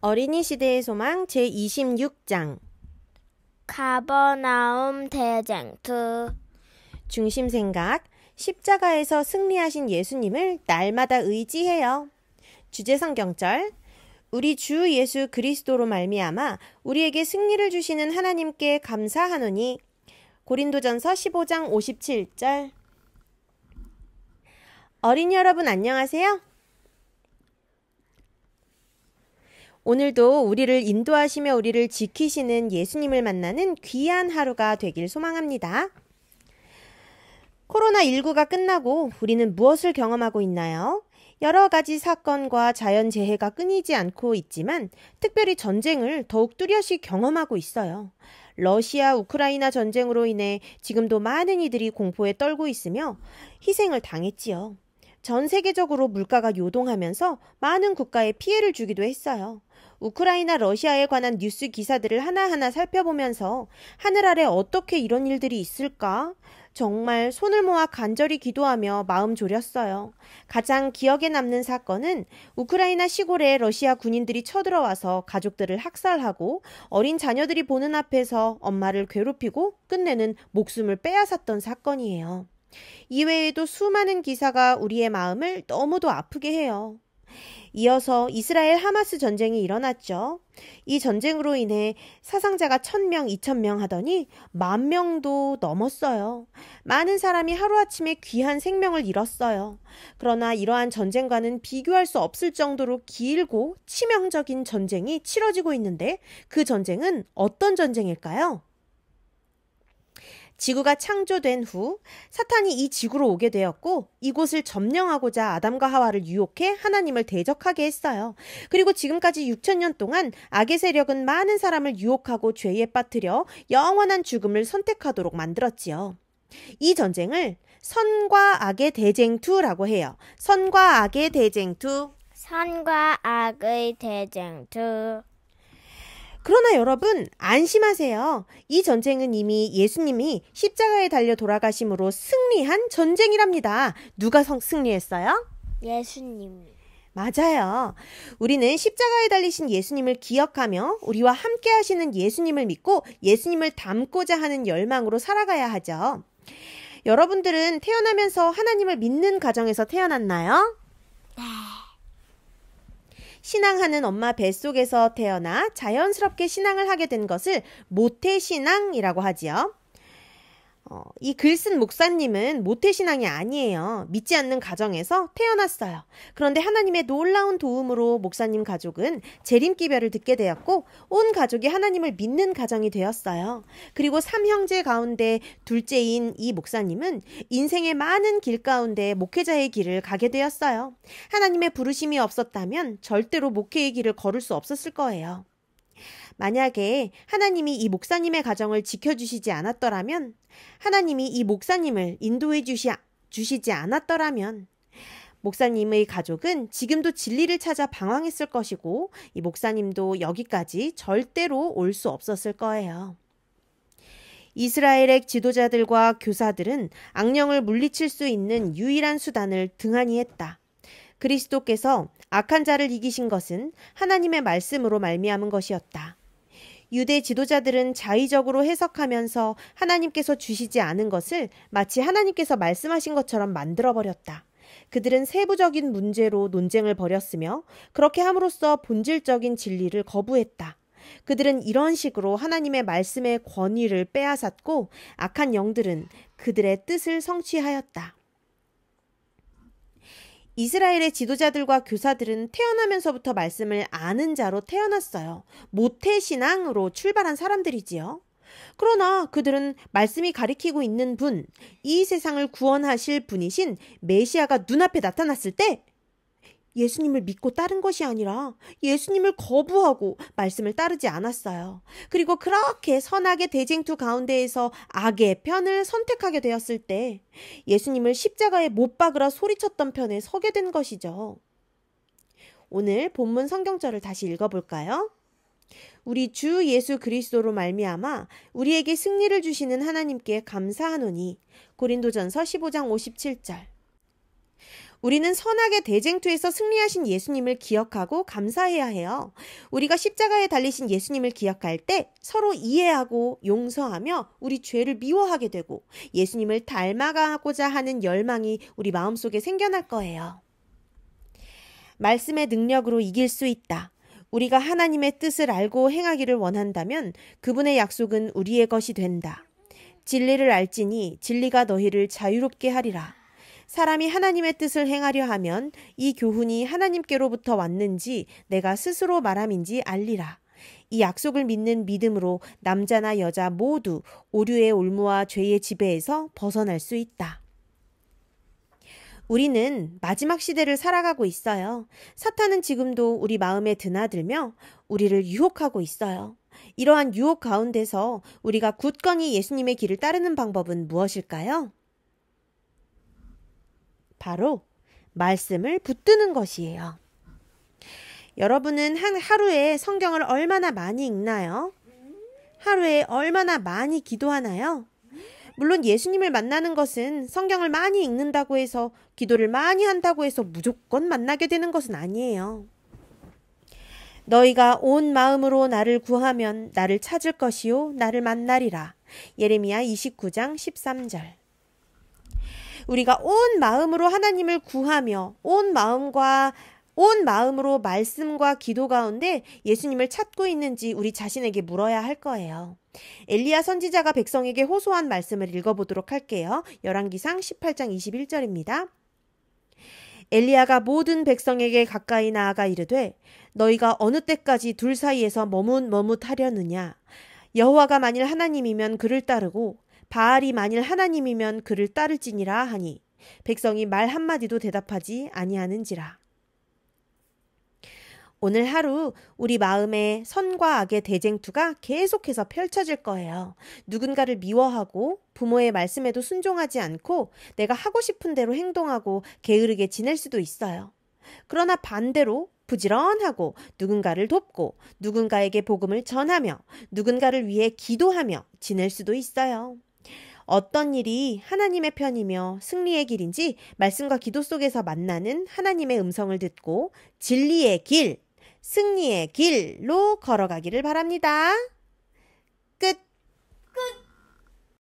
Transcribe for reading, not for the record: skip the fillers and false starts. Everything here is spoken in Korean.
어린이 시대의 소망 제26장 가버나움 대쟁투. 중심 생각 십자가에서 승리하신 예수님을 날마다 의지해요. 주제 성경절 우리 주 예수 그리스도로 말미암아 우리에게 승리를 주시는 하나님께 감사하노니. 고린도전서 15장 57절. 어린이 여러분 안녕하세요. 오늘도 우리를 인도하시며 우리를 지키시는 예수님을 만나는 귀한 하루가 되길 소망합니다. 코로나19가 끝나고 우리는 무엇을 경험하고 있나요? 여러 가지 사건과 자연재해가 끊이지 않고 있지만 특별히 전쟁을 더욱 뚜렷이 경험하고 있어요. 러시아 우크라이나 전쟁으로 인해 지금도 많은 이들이 공포에 떨고 있으며 희생을 당했지요. 전 세계적으로 물가가 요동하면서 많은 국가에 피해를 주기도 했어요. 우크라이나 러시아에 관한 뉴스 기사들을 하나하나 살펴보면서 하늘 아래 어떻게 이런 일들이 있을까? 정말 손을 모아 간절히 기도하며 마음 졸였어요. 가장 기억에 남는 사건은 우크라이나 시골에 러시아 군인들이 쳐들어와서 가족들을 학살하고 어린 자녀들이 보는 앞에서 엄마를 괴롭히고 끝내는 목숨을 빼앗았던 사건이에요. 이외에도 수많은 기사가 우리의 마음을 너무도 아프게 해요. 이어서 이스라엘 하마스 전쟁이 일어났죠. 이 전쟁으로 인해 사상자가 1000명, 2000명 하더니 10,000명도 넘었어요. 많은 사람이 하루아침에 귀한 생명을 잃었어요. 그러나 이러한 전쟁과는 비교할 수 없을 정도로 길고 치명적인 전쟁이 치러지고 있는데 그 전쟁은 어떤 전쟁일까요? 지구가 창조된 후 사탄이 이 지구로 오게 되었고 이곳을 점령하고자 아담과 하와를 유혹해 하나님을 대적하게 했어요. 그리고 지금까지 6,000년 동안 악의 세력은 많은 사람을 유혹하고 죄에 빠뜨려 영원한 죽음을 선택하도록 만들었지요. 이 전쟁을 선과 악의 대쟁투라고 해요. 선과 악의 대쟁투. 선과 악의 대쟁투. 그러나 여러분 안심하세요. 이 전쟁은 이미 예수님이 십자가에 달려 돌아가심으로 승리한 전쟁이랍니다. 누가 승리했어요? 예수님. 맞아요. 우리는 십자가에 달리신 예수님을 기억하며 우리와 함께 하시는 예수님을 믿고 예수님을 닮고자 하는 열망으로 살아가야 하죠. 여러분들은 태어나면서 하나님을 믿는 가정에서 태어났나요? 네. 신앙하는 엄마 뱃속에서 태어나 자연스럽게 신앙을 하게 된 것을 모태신앙이라고 하지요. 이 글 쓴 목사님은 모태신앙이 아니에요. 믿지 않는 가정에서 태어났어요. 그런데 하나님의 놀라운 도움으로 목사님 가족은 재림기별을 듣게 되었고 온 가족이 하나님을 믿는 가정이 되었어요. 그리고 3형제 가운데 둘째인 이 목사님은 인생의 많은 길 가운데 목회자의 길을 가게 되었어요. 하나님의 부르심이 없었다면 절대로 목회의 길을 걸을 수 없었을 거예요. 만약에 하나님이 이 목사님의 가정을 지켜주시지 않았더라면, 하나님이 이 목사님을 인도해 주시지 않았더라면 목사님의 가족은 지금도 진리를 찾아 방황했을 것이고 이 목사님도 여기까지 절대로 올 수 없었을 거예요. 이스라엘의 지도자들과 교사들은 악령을 물리칠 수 있는 유일한 수단을 등한히 했다. 그리스도께서 악한 자를 이기신 것은 하나님의 말씀으로 말미암은 것이었다. 유대 지도자들은 자의적으로 해석하면서 하나님께서 주시지 않은 것을 마치 하나님께서 말씀하신 것처럼 만들어버렸다. 그들은 세부적인 문제로 논쟁을 벌였으며 그렇게 함으로써 본질적인 진리를 거부했다. 그들은 이런 식으로 하나님의 말씀의 권위를 빼앗았고 악한 영들은 그들의 뜻을 성취하였다. 이스라엘의 지도자들과 교사들은 태어나면서부터 말씀을 아는 자로 태어났어요. 모태신앙으로 출발한 사람들이지요. 그러나 그들은 말씀이 가리키고 있는 분, 이 세상을 구원하실 분이신 메시아가 눈앞에 나타났을 때 예수님을 믿고 따른 것이 아니라 예수님을 거부하고 말씀을 따르지 않았어요. 그리고 그렇게 선악의 대쟁투 가운데에서 악의 편을 선택하게 되었을 때 예수님을 십자가에 못 박으라 소리쳤던 편에 서게 된 것이죠. 오늘 본문 성경절을 다시 읽어볼까요? 우리 주 예수 그리스도로 말미암아 우리에게 승리를 주시는 하나님께 감사하노니. 고린도전서 15장 57절. 우리는 선악의 대쟁투에서 승리하신 예수님을 기억하고 감사해야 해요. 우리가 십자가에 달리신 예수님을 기억할 때 서로 이해하고 용서하며 우리 죄를 미워하게 되고 예수님을 닮아가고자 하는 열망이 우리 마음속에 생겨날 거예요. 말씀의 능력으로 이길 수 있다. 우리가 하나님의 뜻을 알고 행하기를 원한다면 그분의 약속은 우리의 것이 된다. 진리를 알지니 진리가 너희를 자유롭게 하리라. 사람이 하나님의 뜻을 행하려 하면 이 교훈이 하나님께로부터 왔는지 내가 스스로 말함인지 알리라. 이 약속을 믿는 믿음으로 남자나 여자 모두 오류의 올무와 죄의 지배에서 벗어날 수 있다. 우리는 마지막 시대를 살아가고 있어요. 사탄은 지금도 우리 마음에 드나들며 우리를 유혹하고 있어요. 이러한 유혹 가운데서 우리가 굳건히 예수님의 길을 따르는 방법은 무엇일까요? 바로 말씀을 붙드는 것이에요. 여러분은 하루에 성경을 얼마나 많이 읽나요? 하루에 얼마나 많이 기도하나요? 물론 예수님을 만나는 것은 성경을 많이 읽는다고 해서 기도를 많이 한다고 해서 무조건 만나게 되는 것은 아니에요. 너희가 온 마음으로 나를 구하면 나를 찾을 것이요 나를 만나리라. 예레미야 29장 13절. 우리가 온 마음으로 하나님을 구하며 온 마음으로 말씀과 기도 가운데 예수님을 찾고 있는지 우리 자신에게 물어야 할 거예요. 엘리야 선지자가 백성에게 호소한 말씀을 읽어보도록 할게요. 열왕기상 18장 21절입니다. 엘리야가 모든 백성에게 가까이 나아가 이르되 너희가 어느 때까지 둘 사이에서 머뭇머뭇하려느냐. 여호와가 만일 하나님이면 그를 따르고 바알이 만일 하나님이면 그를 따를지니라 하니 백성이 말 한마디도 대답하지 아니하는지라. 오늘 하루 우리 마음에 선과 악의 대쟁투가 계속해서 펼쳐질 거예요. 누군가를 미워하고 부모의 말씀에도 순종하지 않고 내가 하고 싶은 대로 행동하고 게으르게 지낼 수도 있어요. 그러나 반대로 부지런하고 누군가를 돕고 누군가에게 복음을 전하며 누군가를 위해 기도하며 지낼 수도 있어요. 어떤 일이 하나님의 편이며 승리의 길인지 말씀과 기도 속에서 만나는 하나님의 음성을 듣고 진리의 길, 승리의 길로 걸어가기를 바랍니다. 끝.